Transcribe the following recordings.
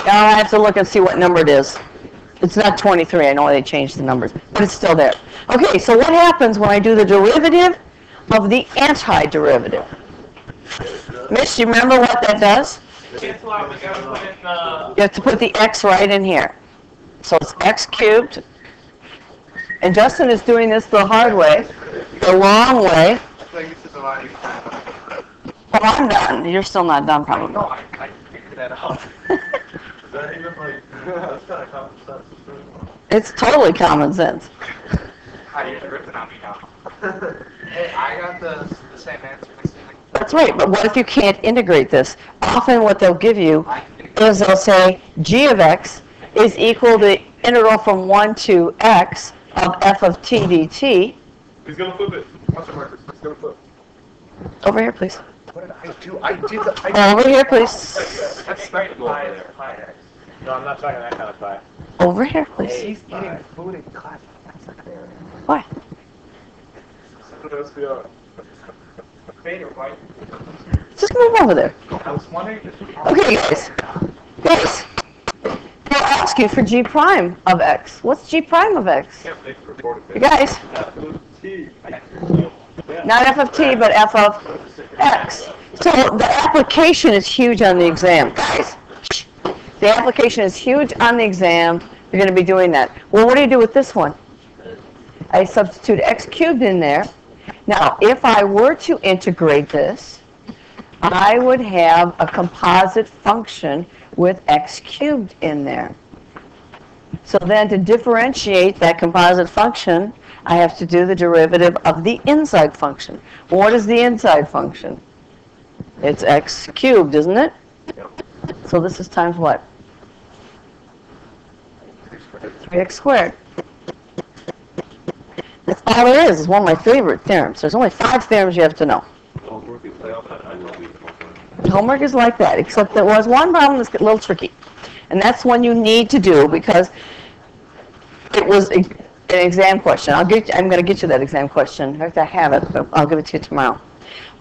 Now I have to look and see what number it is. It's not 23. I know they changed the numbers, but it's still there. Okay, so what happens when I do the derivative of the antiderivative? Mitch, do you remember what that does? You have to put the x right in here. So it's x cubed. And Justin is doing this the hard way, the long way. Oh, I'm done. You're still not done, probably. No, I figured that out. It's totally common sense. You're ripping on me now. Hey, I got the same answer. That's right, but what if you can't integrate this? Often what they'll give you is they'll say g of x is equal to the integral from 1 to x of f of t dt. He's going to flip it. Watch it, Marcus. He's going to flip. Over here, please. What did I do? I did the... Over here, please. That's spectacle over there. No, I'm not talking that kind of pie. Over here, please. He's eating food in class. Why? Just move over there. I was wondering... Okay, guys. Guys. They'll ask you for g prime of x. What's g prime of x? You guys. Not f of t, but f of x. So the application is huge on the exam. Guys, the application is huge on the exam. You're going to be doing that. Well, what do you do with this one? I substitute x cubed in there. Now, if I were to integrate this, I would have a composite function with x cubed in there. So then to differentiate that composite function, I have to do the derivative of the inside function. Well, what is the inside function? It's x cubed, isn't it? So this is times what? 3x squared. That's all there is. It's one of my favorite theorems. There's only 5 theorems you have to know. Homework is like that, except there was one problem that's a little tricky. And that's one you need to do because it was an exam question. I'm going to get you that exam question. In fact, I have it, but I'll give it to you tomorrow.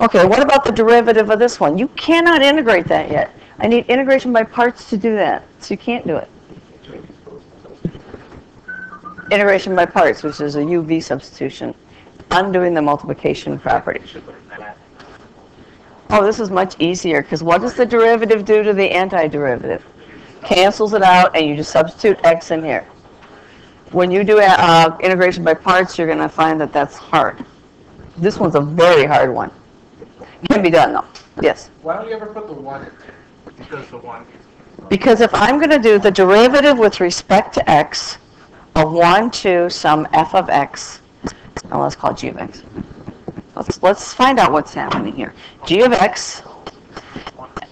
Okay, what about the derivative of this one? You cannot integrate that yet. I need integration by parts to do that, so you can't do it. Integration by parts, which is a UV substitution, undoing the multiplication property. Oh, this is much easier, because what does the derivative do to the antiderivative? Cancels it out, and you just substitute x in here. When you do integration by parts, you're going to find that that's hard. This one's a very hard one. It can be done, though. Yes? Why don't you ever put the 1 in? Because the 1. Because if I'm going to do the derivative with respect to x of 1 to some f of x, now let's call it g of x. Let's find out what's happening here. G of x,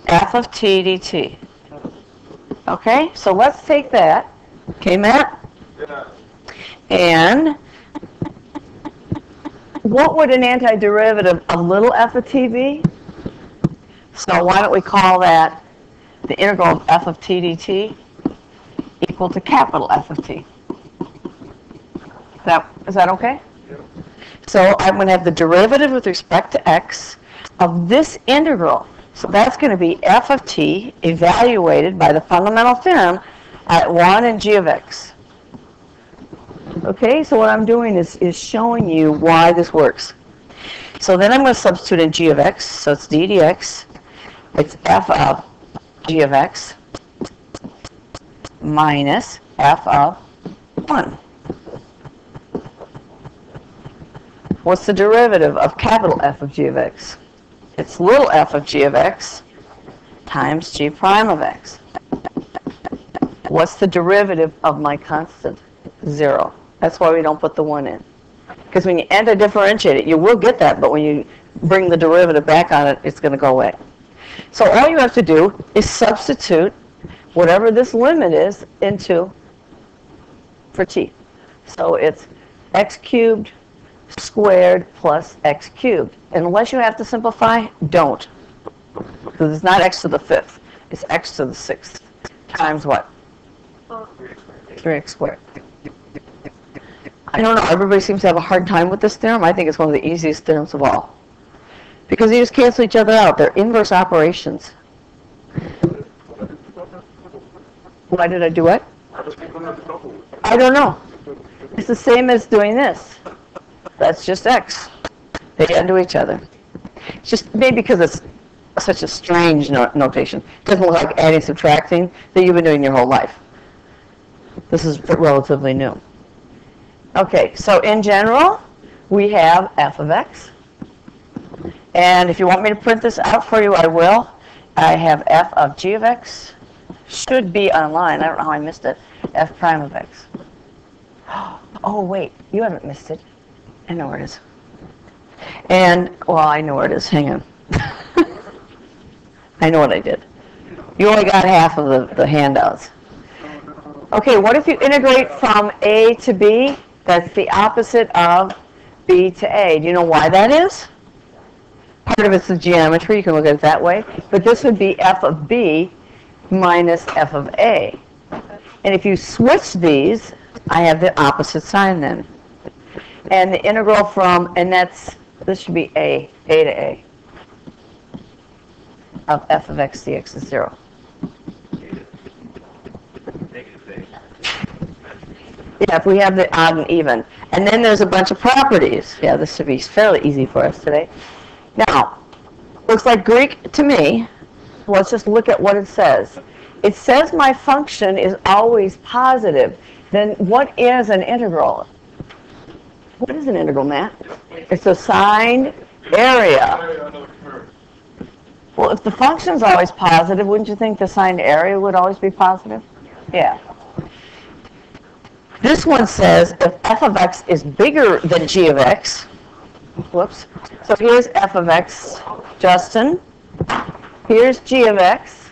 f of t dt. Okay, so let's take that. Okay, Matt? Yeah. And what would an antiderivative of little f of t be? So why don't we call that the integral of f of t dt equal to capital F of t. Is that okay? So I'm going to have the derivative with respect to x of this integral. So that's going to be f of t evaluated by the fundamental theorem at 1 and g of x. Okay, so what I'm doing is showing you why this works. So then I'm going to substitute in g of x, so it's d dx. It's f of g of x minus f of 1. What's the derivative of capital F of g of x? It's little f of g of x times g prime of x. What's the derivative of my constant? 0. That's why we don't put the 1 in. Because when you anti-differentiate it, you will get that, but when you bring the derivative back on it, it's going to go away. So all you have to do is substitute whatever this limit is into for t. So it's x cubed squared plus x cubed. And unless you have to simplify, don't. Because it's not x to the 5th. It's x to the 6th times what? 3x squared. I don't know. Everybody seems to have a hard time with this theorem. I think it's one of the easiest theorems of all. Because they just cancel each other out. They're inverse operations. Why did I do what? I don't know. It's the same as doing this. That's just x. They add to each other. It's just maybe because it's such a strange notation. It doesn't look like adding, subtracting that you've been doing your whole life. This is relatively new. Okay, so in general, we have f of x. And if you want me to print this out for you, I will. I have f of g of x. Should be online. I don't know how I missed it. F prime of x. Oh, wait. You haven't missed it. I know where it is. And, well, I know where it is. Hang on. I know what I did. You only got half of the handouts. Okay, what if you integrate from a to b? That's the opposite of b to a. Do you know why that is? Part of it's the geometry. You can look at it that way. But this would be f of b minus f of a. And if you switch these, I have the opposite sign then. And the integral from, and this should be a to a, of f of x dx is 0. Yeah, if we have the odd and even. And then there's a bunch of properties. Yeah, this should be fairly easy for us today. Now, looks like Greek to me. Let's just look at what it says. It says my function is always positive. Then what is an integral? What is an integral, Matt? It's a signed area. Well, if the function's always positive, wouldn't you think the signed area would always be positive? Yeah. This one says if f of x is bigger than g of x, whoops. So here's f of x, Justin. Here's g of x.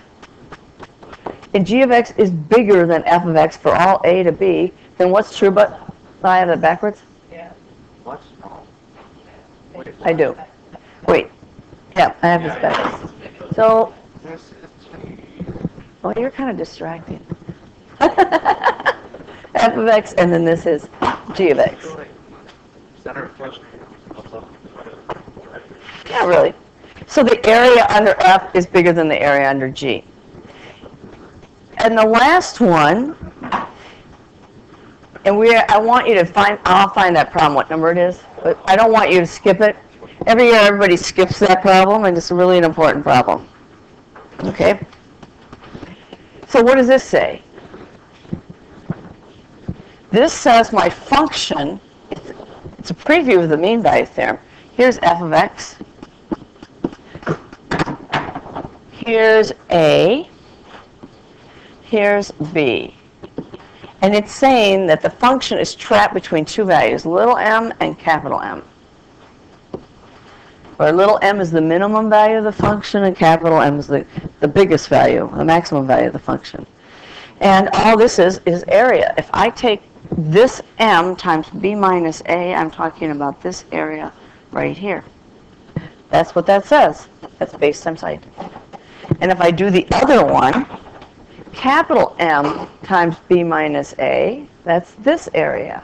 And g of x is bigger than f of x for all a to b, then what's true? But I have that backwards? Yeah. What? I do. Wait. Yeah, I have this backwards. So, oh, you're kind of distracting. F of x, and then this is g of x. Yeah, really. So the area under F is bigger than the area under G. And the last one, and I want you to find, I'll find that problem, what number it is, but I don't want you to skip it. Every year everybody skips that problem, and it's really an important problem. Okay? So what does this say? This says my function, it's a preview of the mean value theorem. Here's f of x. Here's a. Here's b. And it's saying that the function is trapped between two values, little m and capital M. Where little m is the minimum value of the function and capital M is the biggest value, the maximum value of the function. And all this is area. If I take this m times b minus a, I'm talking about this area right here. That's what that says. That's base times height. And if I do the other one, capital M times b minus a, that's this area.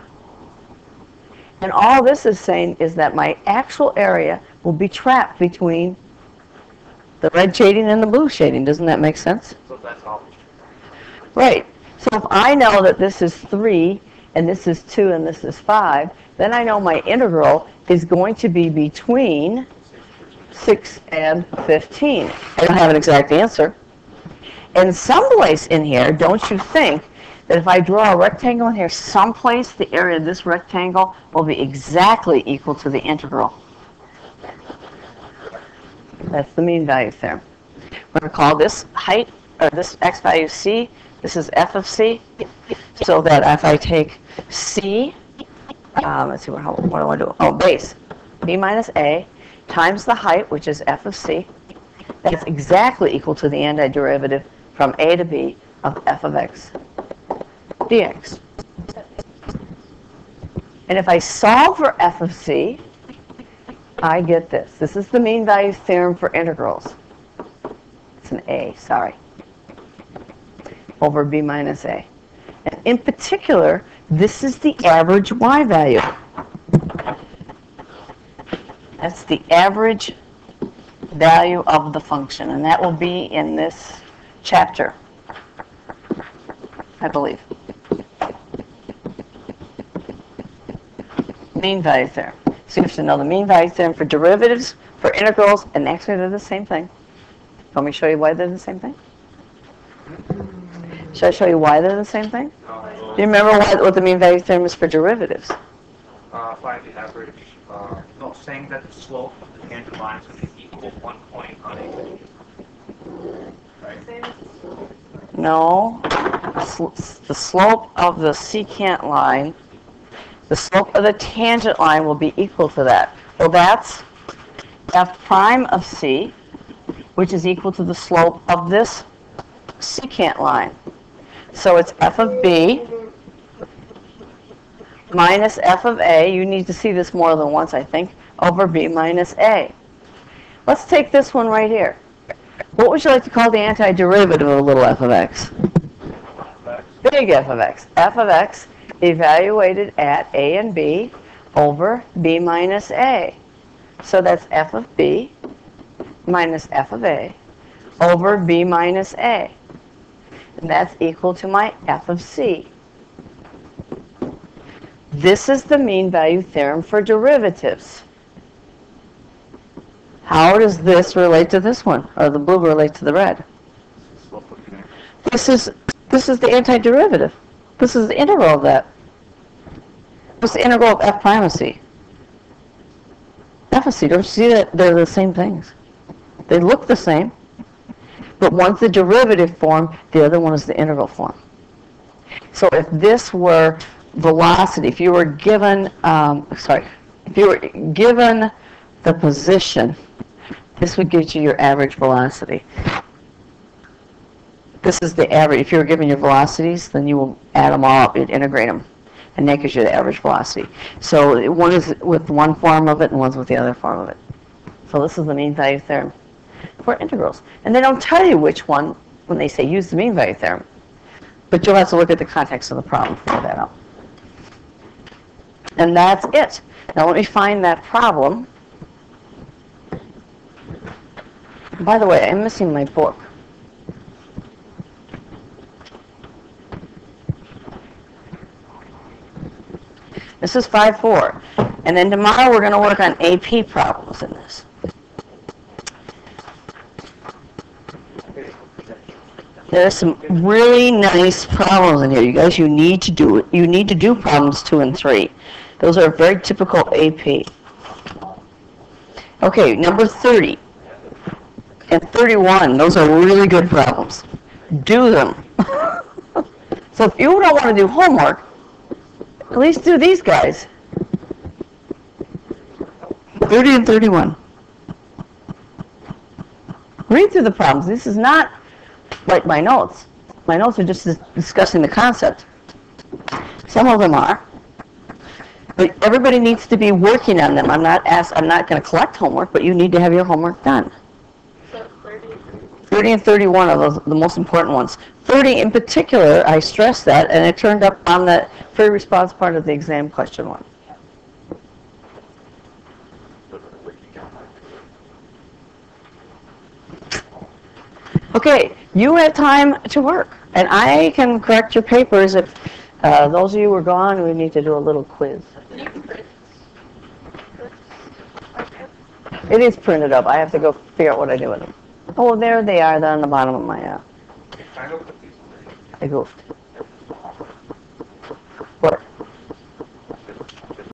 And all this is saying is that my actual area will be trapped between the red shading and the blue shading. Doesn't that make sense? So that's all. Right. So if I know that this is 3, and this is 2, and this is 5, then I know my integral is going to be between 6 and 15. I don't have an exact answer. And someplace in here, don't you think that if I draw a rectangle in here, someplace the area of this rectangle will be exactly equal to the integral? That's the mean value theorem. We're going to call this height, or this x value c. This is f of c. So that if I take c, let's see, what do I want to do? Oh, base, b minus a times the height, which is f of c. That's exactly equal to the antiderivative from a to b of f of x dx. And if I solve for f of c, I get this. This is the mean value theorem for integrals. It's an a, sorry. Over b minus a. And in particular, this is the average y value. That's the average value of the function, and that will be in this chapter. I believe. Mean value theorem. So you have to know the mean value theorem for derivatives, for integrals, and actually they're the same thing. Want me to show you why they're the same thing? Should I show you why they're the same thing? Do you remember what the mean value theorem is for derivatives? Find the average. No, saying that the slope of the tangent line is going to equal 1 point on a. Right? No. The slope of the secant line, the slope of the tangent line will be equal to that. Well, that's f prime of c, which is equal to the slope of this secant line. So it's f of b minus f of a, you need to see this more than once, I think, over b minus a. Let's take this one right here. What would you like to call the antiderivative of little f of x? Big f of x. F of x evaluated at a and b over b minus a. So that's f of b minus f of a over b minus a. And that's equal to my f of c. This is the mean value theorem for derivatives. How does this relate to this one? Or the blue relate to the red? This is the antiderivative. This is the integral of that. What's the integral of f prime of c? F of c, don't you see that they're the same things? They look the same, but one's the derivative form, the other one is the integral form. So if this were velocity, if you were given, if you were given the position, this would give you your average velocity. This is the average. If you were given your velocities, then you will add them all up, you'd integrate them, and that gives you the average velocity. So one is with one form of it, and one's with the other form of it. So this is the mean value theorem for integrals. And they don't tell you which one when they say use the mean value theorem, but you'll have to look at the context of the problem to figure that out. And that's it. Now let me find that problem. By the way, I'm missing my book. This is 5-4. And then tomorrow we're going to work on AP problems in this. There are some really nice problems in here. You guys, you need to do it. You need to do problems 2 and 3. Those are very typical AP. Okay, number 30 and 31. Those are really good problems. Do them. So if you don't want to do homework, at least do these guys. 30 and 31. Read through the problems. This is not like my notes. My notes are just discussing the concept. Some of them are. But everybody needs to be working on them. I'm not going to collect homework, but you need to have your homework done. So 30 and 31 are the most important ones. 30 in particular, I stressed that, and it turned up on the free response part of the exam question one. Okay, you had time to work, and I can correct your papers if those of you who are gone, we need to do a little quiz. It is printed up. I have to go figure out what I do with them. Oh, there they are. They're on the bottom of my, I goofed.